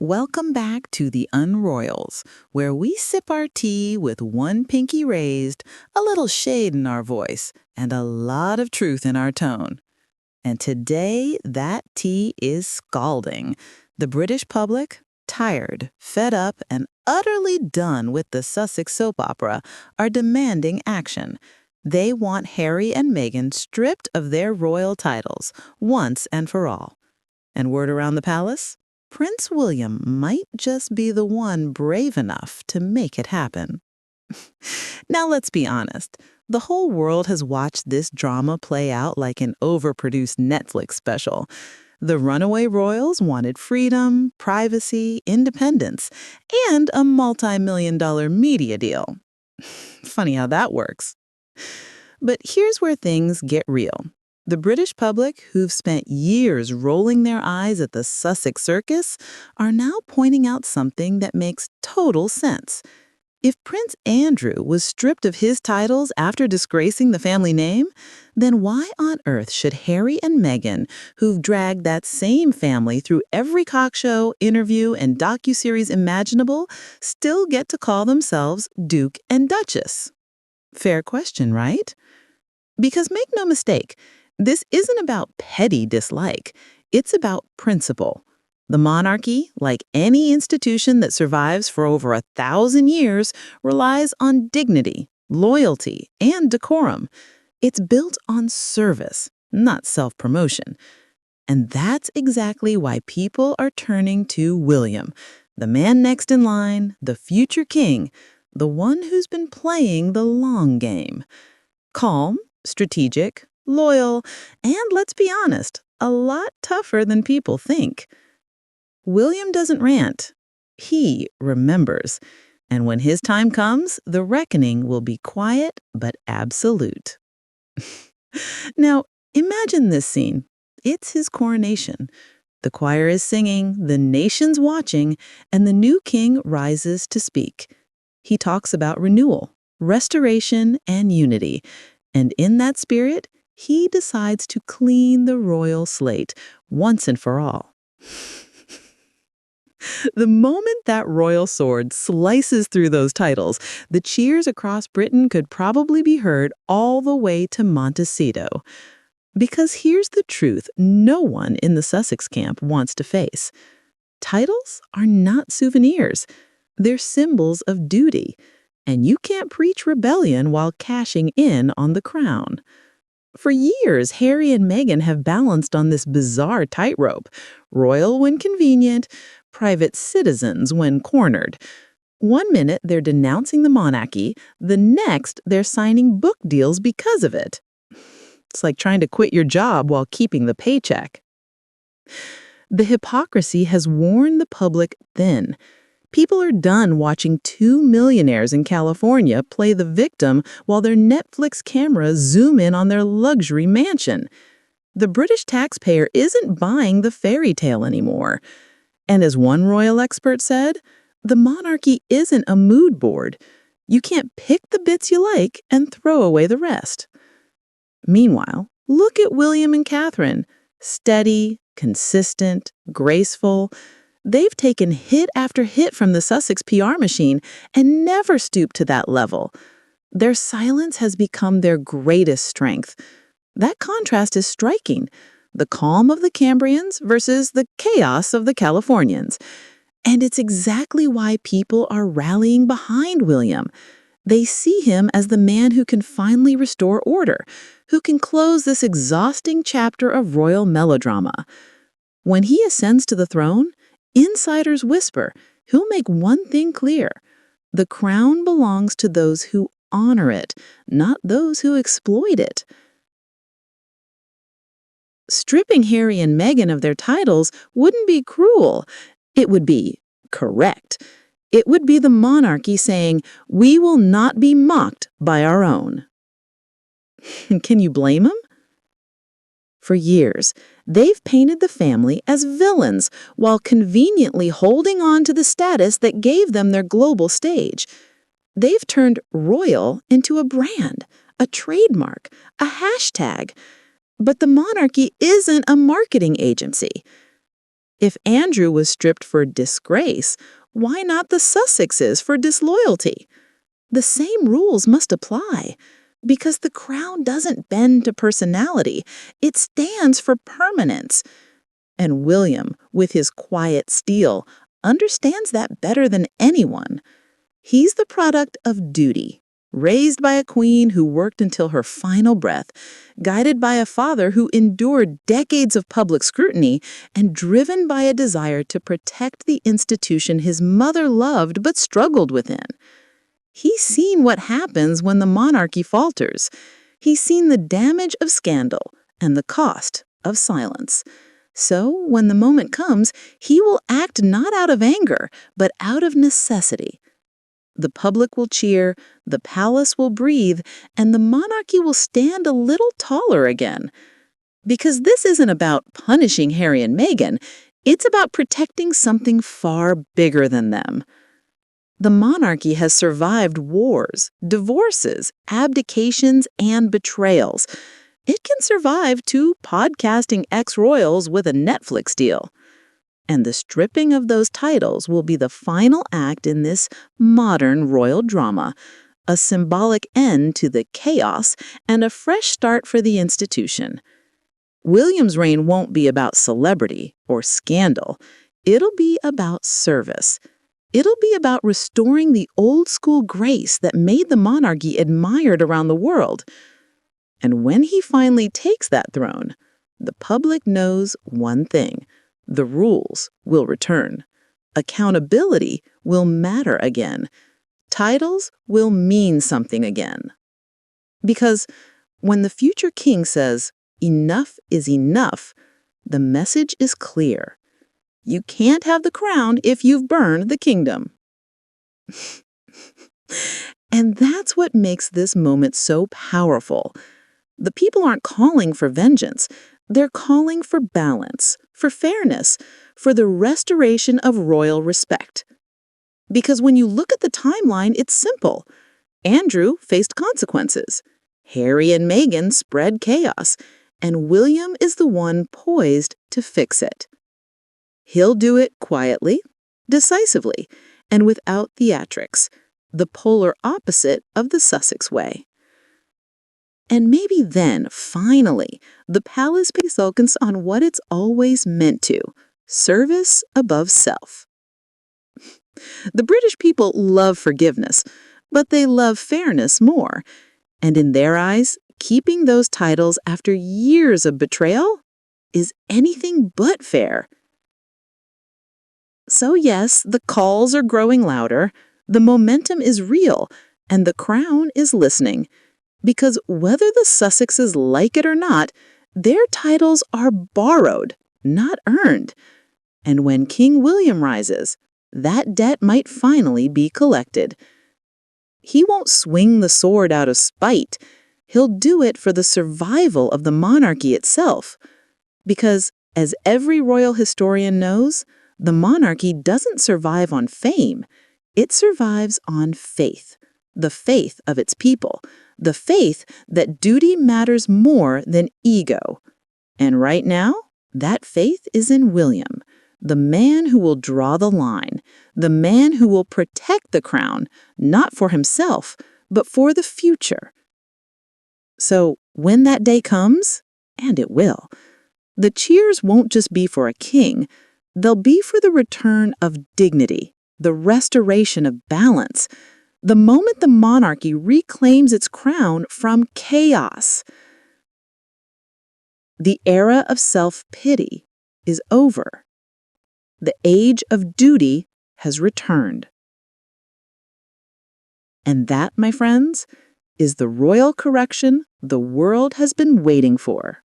Welcome back to the Unroyals, where we sip our tea with one pinky raised, a little shade in our voice, and a lot of truth in our tone. And today, that tea is scalding. The British public, tired, fed up, and utterly done with the Sussex soap opera, are demanding action. They want Harry and Meghan stripped of their royal titles, once and for all. And word around the palace? Prince William might just be the one brave enough to make it happen. Now let's be honest. The whole world has watched this drama play out like an overproduced Netflix special. The runaway royals wanted freedom, privacy, independence, and a multi-million-dollar media deal. Funny how that works. But here's where things get real. The British public, who've spent years rolling their eyes at the Sussex circus, are now pointing out something that makes total sense. If Prince Andrew was stripped of his titles after disgracing the family name, then why on earth should Harry and Meghan, who've dragged that same family through every cock show, interview, and docuseries imaginable, still get to call themselves Duke and Duchess? Fair question, right? Because make no mistake, this isn't about petty dislike. It's about principle. The monarchy, like any institution that survives for over 1,000 years, relies on dignity, loyalty, and decorum. It's built on service, not self-promotion. And that's exactly why people are turning to William, the man next in line, the future king, the one who's been playing the long game. Calm, strategic, loyal, and let's be honest, a lot tougher than people think. William doesn't rant. He remembers. And when his time comes, the reckoning will be quiet but absolute. Now, imagine this scene. It's his coronation. The choir is singing, the nation's watching, and the new king rises to speak. He talks about renewal, restoration, and unity. And in that spirit, he decides to clean the royal slate once and for all. The moment that royal sword slices through those titles, the cheers across Britain could probably be heard all the way to Montecito. Because here's the truth no one in the Sussex camp wants to face. Titles are not souvenirs. They're symbols of duty. And you can't preach rebellion while cashing in on the crown. For years, Harry and Meghan have balanced on this bizarre tightrope, royal when convenient, private citizens when cornered. One minute, they're denouncing the monarchy, the next, they're signing book deals because of it. It's like trying to quit your job while keeping the paycheck. The hypocrisy has worn the public thin. People are done watching two millionaires in California play the victim while their Netflix cameras zoom in on their luxury mansion. The British taxpayer isn't buying the fairy tale anymore. And as one royal expert said, the monarchy isn't a mood board. You can't pick the bits you like and throw away the rest. Meanwhile, look at William and Catherine. Steady, consistent, graceful. They've taken hit after hit from the Sussex PR machine and never stooped to that level. Their silence has become their greatest strength. That contrast is striking. The calm of the Cambrians versus the chaos of the Californians. And it's exactly why people are rallying behind William. They see him as the man who can finally restore order, who can close this exhausting chapter of royal melodrama. When he ascends to the throne, insiders whisper, he'll make one thing clear. The crown belongs to those who honor it, not those who exploit it. Stripping Harry and Meghan of their titles wouldn't be cruel. It would be correct. It would be the monarchy saying, we will not be mocked by our own. Can you blame them? For years, they've painted the family as villains while conveniently holding on to the status that gave them their global stage. They've turned royal into a brand, a trademark, a hashtag. But the monarchy isn't a marketing agency. If Andrew was stripped for disgrace, why not the Sussexes for disloyalty? The same rules must apply, because the crown doesn't bend to personality, it stands for permanence. And William, with his quiet steel, understands that better than anyone. He's the product of duty, raised by a queen who worked until her final breath, guided by a father who endured decades of public scrutiny, and driven by a desire to protect the institution his mother loved but struggled within. He's seen what happens when the monarchy falters. He's seen the damage of scandal and the cost of silence. So, when the moment comes, he will act not out of anger, but out of necessity. The public will cheer, the palace will breathe, and the monarchy will stand a little taller again. Because this isn't about punishing Harry and Meghan, it's about protecting something far bigger than them. The monarchy has survived wars, divorces, abdications, and betrayals. It can survive 2 podcasting ex-royals with a Netflix deal. And the stripping of those titles will be the final act in this modern royal drama, a symbolic end to the chaos and a fresh start for the institution. William's reign won't be about celebrity or scandal. It'll be about service. It'll be about restoring the old-school grace that made the monarchy admired around the world. And when he finally takes that throne, the public knows one thing: the rules will return. Accountability will matter again. Titles will mean something again. Because when the future king says, "Enough is enough," the message is clear. You can't have the crown if you've burned the kingdom. And that's what makes this moment so powerful. The people aren't calling for vengeance. They're calling for balance, for fairness, for the restoration of royal respect. Because when you look at the timeline, it's simple. Andrew faced consequences. Harry and Meghan spread chaos. And William is the one poised to fix it. He'll do it quietly, decisively, and without theatrics, the polar opposite of the Sussex way. And maybe then, finally, the palace pays focus on what it's always meant to: service above self. The British people love forgiveness, but they love fairness more. And in their eyes, keeping those titles after years of betrayal is anything but fair. So yes, the calls are growing louder, the momentum is real, and the crown is listening. Because whether the Sussexes like it or not, their titles are borrowed, not earned. And when King William rises, that debt might finally be collected. He won't swing the sword out of spite. He'll do it for the survival of the monarchy itself. Because, as every royal historian knows, the monarchy doesn't survive on fame. It survives on faith, the faith of its people, the faith that duty matters more than ego. And right now, that faith is in William, the man who will draw the line, the man who will protect the crown, not for himself, but for the future. So when that day comes, and it will, the cheers won't just be for a king, they'll be for the return of dignity, the restoration of balance, the moment the monarchy reclaims its crown from chaos. The era of self-pity is over. The age of duty has returned. And that, my friends, is the royal correction the world has been waiting for.